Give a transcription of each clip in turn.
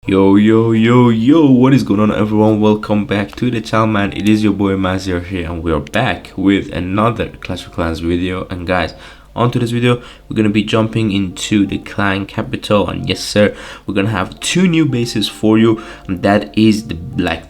Yo, what is going on, everyone? Welcome back to the channel, man. It is your boy Mazir here, and we are back with another Clash of Clans video. And guys, on to this video, we're going to be jumping into the clan capital, and yes sir, we're going to have two new bases for you, and that is the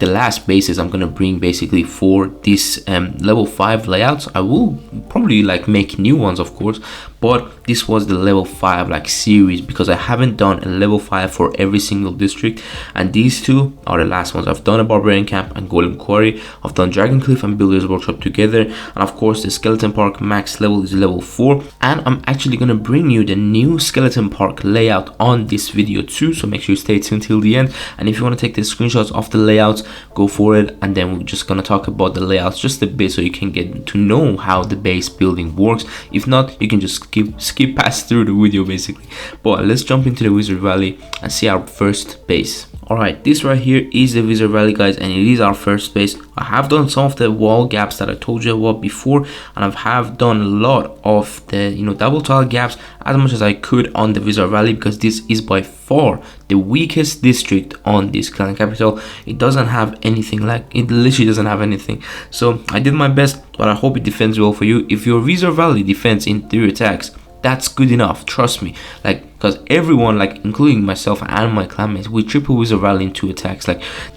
last bases I'm going to bring basically for this level 5 layouts. I will probably make new ones, of course, but this was the level 5 series because I haven't done a level 5 for every single district, and these two are the last ones. I've done a Barbarian Camp and Golden Quarry, I've done Dragon Cliff and Builders Workshop together, and of course the Skeleton Park max level is level 4, and I'm actually gonna bring you the new Skeleton Park layout on this video too, so make sure you stay tuned till the end. And if you want to take the screenshots of the layouts, go for it, and then we're just gonna talk about the layouts just a bit so you can get to know how the base building works. If not, you can just skip past through the video basically. But let's jump into the Wizard Valley and see our first base. Alright, this right here is the Wizard Valley, guys, and it is our first base. I have done some of the wall gaps that I told you about before, and I have done a lot of the double tile gaps as much as I could on the Wizard Valley, because this is by far the weakest district on this clan capital. It doesn't have anything, it literally doesn't have anything. So I did my best, but I hope it defends well for you. If your Wizard Valley defends in 3 attacks, that's good enough, trust me. Because everyone, including myself and my clanmates, we triple Wizard Valley in 2 attacks.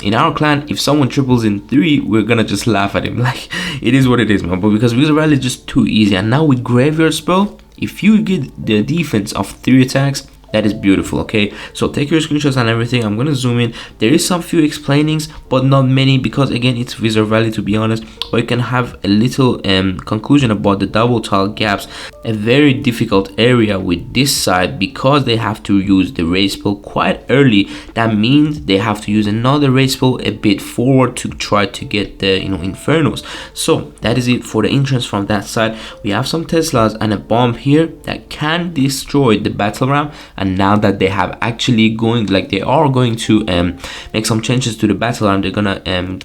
In our clan, if someone triples in 3, we're gonna just laugh at him. It is what it is, man. But because Wizard Valley is just too easy, and now with Graveyard Spell, if you get the defense of 3 attacks, that is beautiful. Okay, so take your screenshots and everything. I'm gonna zoom in. There is some few explainings, but not many, because again, it's Wizard Valley, to be honest. But you can have a little conclusion about the double tile gaps. A very difficult area with this side, because they have to use the raid spell quite early. That means they have to use another raid spell a bit forward to try to get the infernos. So that is it for the entrance from that side. We have some Teslas and a bomb here that can destroy the battle ram. And now that they have actually they are going to make some changes to the battle ram, they're gonna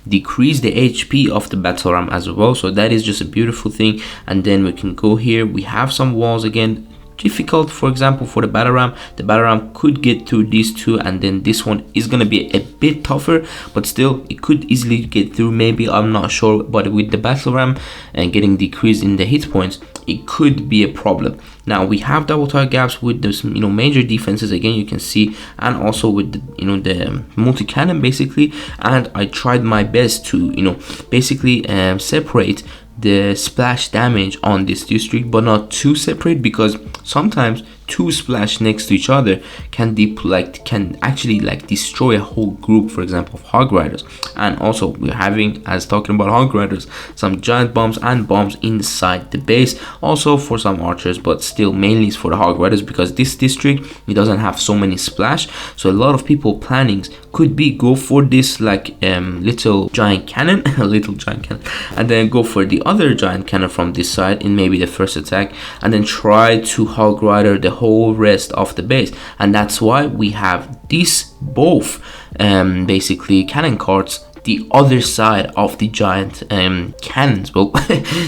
decrease the HP of the battle ram as well. So that is just a beautiful thing. And then we can go here. We have some walls again. Difficult, for example, for the battle ram. The battle ram could get through these two, and then this one is gonna be a bit tougher, but still it could easily get through, maybe, I'm not sure. But with the battle ram and getting decreased in the hit points, it could be a problem. Now we have double tile gaps with this major defenses, again, you can see, and also with the multi cannon basically. And I tried my best to basically separate the splash damage on this district, but not too separate, because sometimes 2 splash next to each other can actually destroy a whole group, for example, of hog riders. And also we're having, as talking about hog riders, some giant bombs and bombs inside the base, also for some archers, but still mainly it's for the hog riders, because this district, it doesn't have so many splash. So a lot of people plannings could be go for this little giant cannon and then go for the other giant cannon from this side in maybe the first attack, and then try to hog rider the whole rest of the base. And that's why we have these both basically cannon carts the other side of the giant cannons. Well,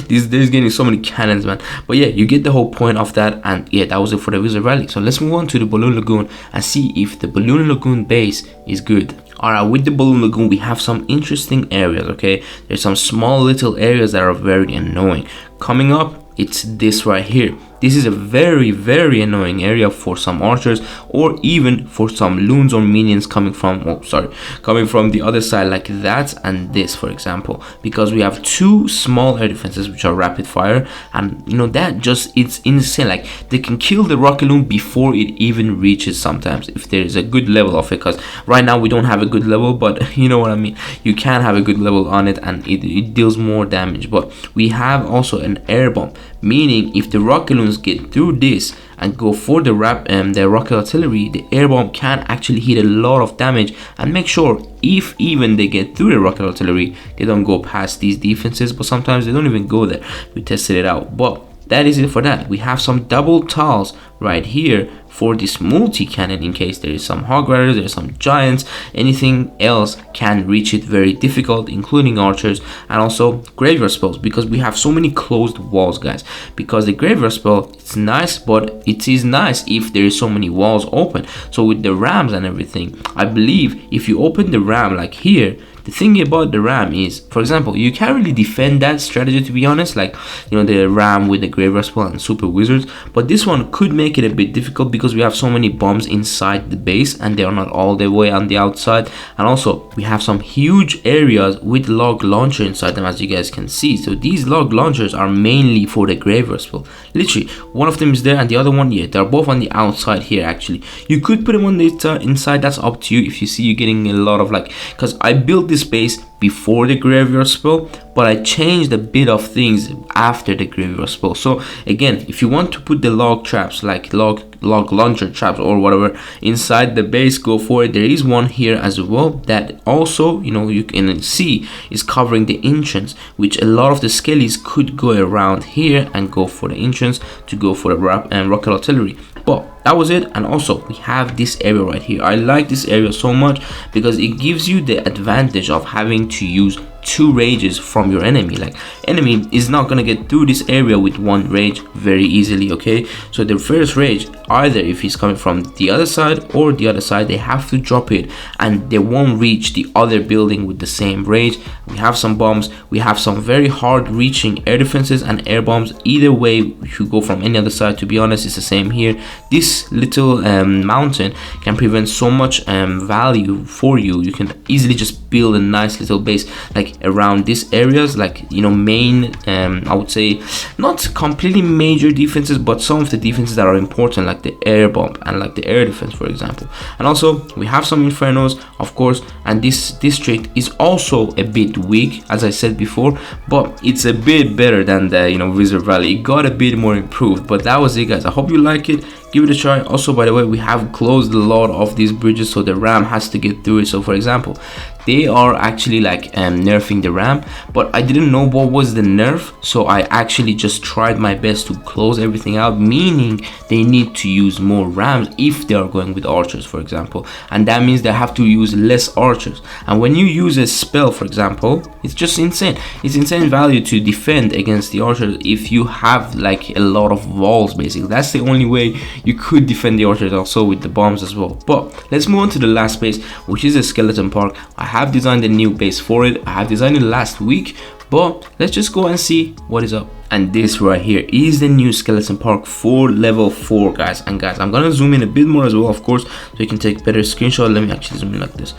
there's getting so many cannons, man. But yeah, you get the whole point of that. And yeah, that was it for the Wizard Valley. So let's move on to the Balloon Lagoon and see if the Balloon Lagoon base is good. Alright, with the Balloon Lagoon, we have some interesting areas. Okay, there's some small little areas that are very annoying. Coming up, it's this right here. This is a very annoying area for some archers, or even for some loons or minions coming from the other side, like that and this, for example, because we have 2 small air defenses which are rapid fire, and that it's insane. They can kill the rocket loon before it even reaches, sometimes, if there is a good level of it, because right now we don't have a good level, but you know what I mean, you can have a good level on it and it deals more damage. But we have also an air bomb, meaning if the rocket loons get through this and go for the rocket artillery, the air bomb can actually hit a lot of damage. And make sure, if even they get through the rocket artillery, they don't go past these defenses, but sometimes they don't even go there. We tested it out. But that is it for that. We have some double tiles right here for this multi-cannon in case there is some hog riders, there's some giants, anything else can reach it very difficult, including archers and also graveyard spells, because we have so many closed walls, guys. Because the graveyard spell, it's nice, but it is nice if there is so many walls open. So with the rams and everything, I believe if you open the ram like here, the thing about the ram is, for example, you can't really defend that strategy, to be honest, like, you know, the ram with the graveyard spell and super wizards, but this one could make it a bit difficult because we have so many bombs inside the base and they are not all the way on the outside. And also we have some huge areas with log launcher inside them, as you guys can see. So these log launchers are mainly for the graveyard spell. Literally, one of them is there and the other one, yeah, they're both on the outside here. Actually, you could put them on the inside, that's up to you. If you see you're getting a lot of, like, because I built this base before the graveyard spell, but I changed a bit of things after the graveyard spell. So again, if you want to put the log traps, like log launcher traps or whatever, inside the base, go for it. There is one here as well that also, you know, you can see is covering the entrance, which a lot of the skellies could go around here and go for the entrance to go for the rocket artillery. But that was it. And also we have this area right here. I like this area so much because it gives you the advantage of having to use 2 rages from your enemy. Like, enemy is not gonna get through this area with 1 rage very easily, okay? So the first rage, either if he's coming from the other side or the other side, they have to drop it and they won't reach the other building with the same rage. We have some bombs, we have some very hard reaching air defenses and air bombs. Either way, if you go from any other side, to be honest, it's the same here. This little mountain can prevent so much value for you. You can easily just build a nice little base like around these areas, like, you know, main I would say not completely major defenses, but some of the defenses that are important, like the air bomb and like the air defense, for example. And also we have some infernos, of course, and this district is also a bit weak, as I said before, but it's a bit better than the, you know, Wizard Valley. It got a bit more improved. But that was it, guys. I hope you like it. Give it a try. Also, by the way, we have closed a lot of these bridges, so the ram has to get through it. So for example, they are actually like nerfing the ram, but I didn't know what was the nerf, so I actually just tried my best to close everything out, meaning they need to use more rams if they are going with archers, for example, and that means they have to use less archers. And when you use a spell, for example, it's just insane. It's insane value to defend against the archers if you have like a lot of walls. Basically, that's the only way you could defend the archers, also with the bombs as well. But let's move on to the last base, which is a skeleton park. I have designed a new base for it. I have designed it last week, but let's just go and see what is up. And this right here is the new skeleton park for level 4, guys. And guys, I'm gonna zoom in a bit more as well, of course, so you can take better screenshot. Let me actually zoom in like this.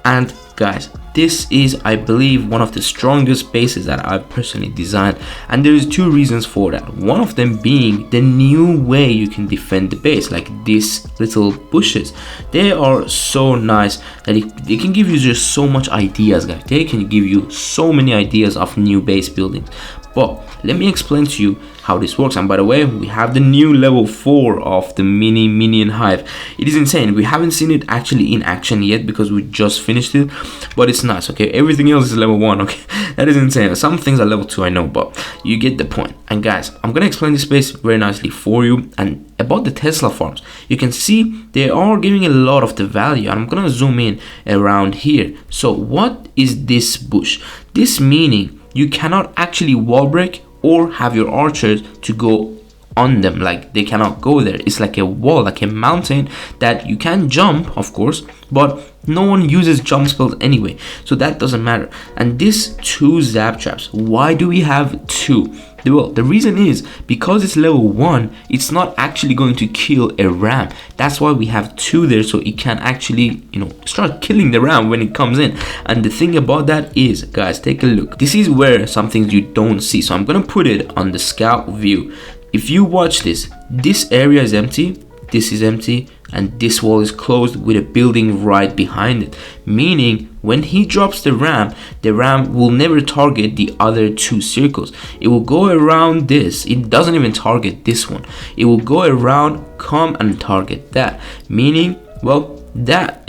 And guys, this is, I believe, one of the strongest bases that I personally designed, and there is 2 reasons for that. One of them being the new way you can defend the base, like these little bushes. They are so nice that they can give you just so much ideas, guys. They can give you so many ideas of new base buildings. But let me explain to you how this works. And by the way, we have the new level 4 of the mini minion hive. It is insane. We haven't seen it actually in action yet because we just finished it, but it's nice, okay? Everything else is level 1, okay? That is insane. Some things are level 2, I know, but you get the point. And guys, I'm gonna explain this space very nicely for you. And about the Tesla farms, you can see they are giving a lot of the value, and I'm gonna zoom in around here. So what is this bush? This meaning you cannot actually wall break or have your archers to go on them, like they cannot go there. It's like a wall, like a mountain that you can jump, of course, but no one uses jump spells anyway, so that doesn't matter. And this 2 zap traps, why do we have 2? Well, the reason is because it's level 1, it's not actually going to kill a ram. That's why we have 2 there, so it can actually, you know, start killing the ram when it comes in. And the thing about that is, guys, take a look. This is where some things you don't see, so I'm gonna put it on the scout view. If you watch this area is empty, this is empty, and this wall is closed with a building right behind it, meaning when he drops the ram will never target the other 2 circles. It will go around this. It doesn't even target this one. It will go around, come and target that, meaning, well, that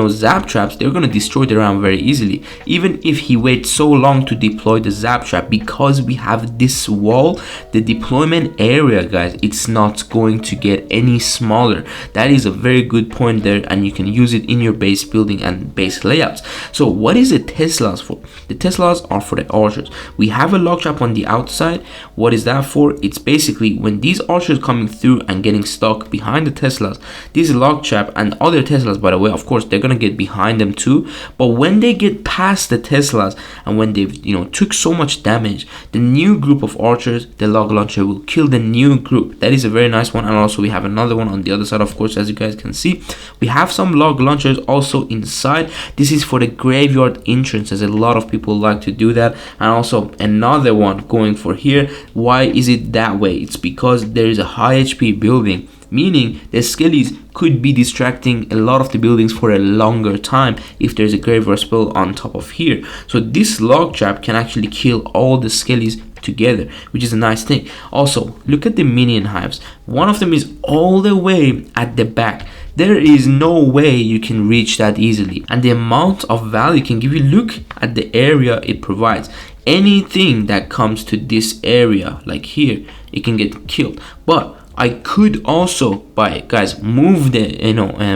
zap traps, they're gonna destroy the round very easily. Even if he waits so long to deploy the zap trap, because we have this wall, the deployment area, guys, it's not going to get any smaller. That is a very good point there, and you can use it in your base building and base layouts. So what is the Teslas for? The Teslas are for the archers. We have a log trap on the outside. What is that for? It's basically when these archers coming through and getting stuck behind the Teslas, this log trap and other Teslas, by the way, of course, they're gonna get behind them too. But when they get past the Teslas and when they've took so much damage, the new group of archers, the log launcher will kill the new group. That is a very nice one. And also we have another one on the other side, of course, as you guys can see. We have some log launchers also inside. This is for the graveyard entrances. A lot of people like to do that. And also another one going for here. Why is it that way? It's because there is a high HP building, meaning the skellies could be distracting a lot of the buildings for a longer time if there's a graveyard spell on top of here. So this log trap can actually kill all the skellies together, which is a nice thing. Also, look at the minion hives. One of them is all the way at the back. There is no way you can reach that easily, and the amount of value can give you. Look at the area it provides. Anything that comes to this area, like here, it can get killed. But I could also, guys, move the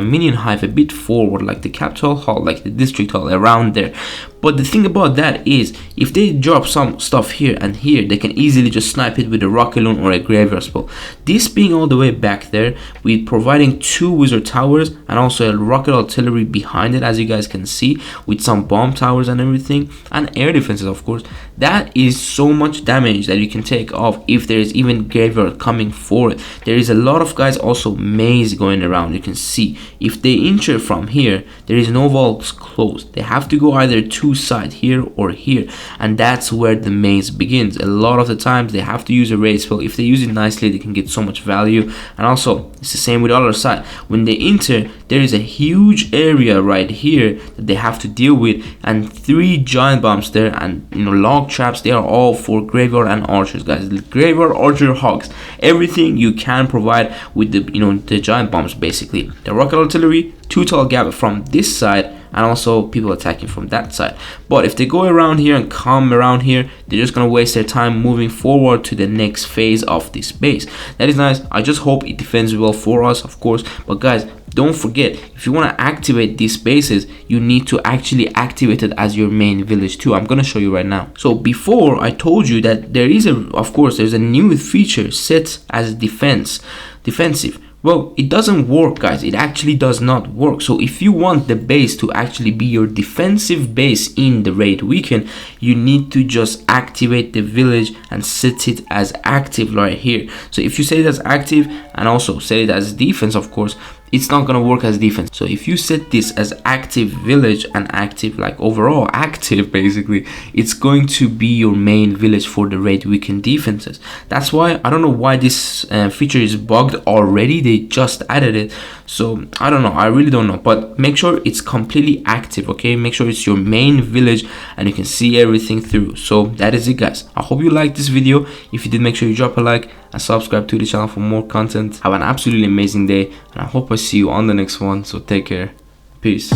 minion hive a bit forward, like the capital hall, like the district hall, around there. But the thing about that is, if they drop some stuff here and here, they can easily just snipe it with a rocket loon or a graveyard spell. This being all the way back there, with providing 2 wizard towers and also a rocket artillery behind it, as you guys can see, with some bomb towers and everything, and air defenses, of course, that is so much damage that you can take off if there is even graveyard coming for it. There is a lot of, guys, also maze going around. You can see if they enter from here, there is no vaults closed. They have to go either to side here or here, and that's where the maze begins. A lot of the times they have to use a raid spell. If they use it nicely, they can get so much value. And also it's the same with the other side. When they enter, there is a huge area right here that they have to deal with, and 3 giant bombs there, and log traps. They are all for graveyard and archers, guys. The graveyard, archer, hogs, everything you can provide with the giant bombs. Basically the rocket artillery, 2 tall gap from this side, and also people attacking from that side. But if they go around here and come around here, they're just gonna waste their time moving forward to the next phase of this base. That is nice. I just hope it defends well for us, of course. But guys, don't forget, if you want to activate these bases, you need to actually activate it as your main village too. I'm gonna show you right now. So before, I told you that there is there's a new feature set as defensive. Well, it doesn't work, guys. It actually does not work. So if you want the base to actually be your defensive base in the raid weekend, you need to just activate the village and set it as active right here. So if you set it as active and also set it as defense, of course, it's not gonna work as defense. So if you set this as active village and active, like overall active, basically, it's going to be your main village for the raid weekend defenses. That's why I don't know why this feature is bugged already. They just added it, so I don't know. I really don't know. But make sure it's completely active, okay? Make sure it's your main village and you can see everything through. So that is it, guys. I hope you liked this video. If you did, make sure you drop a like and subscribe to the channel for more content. Have an absolutely amazing day, and I hope I see you on the next one. So take care. Peace.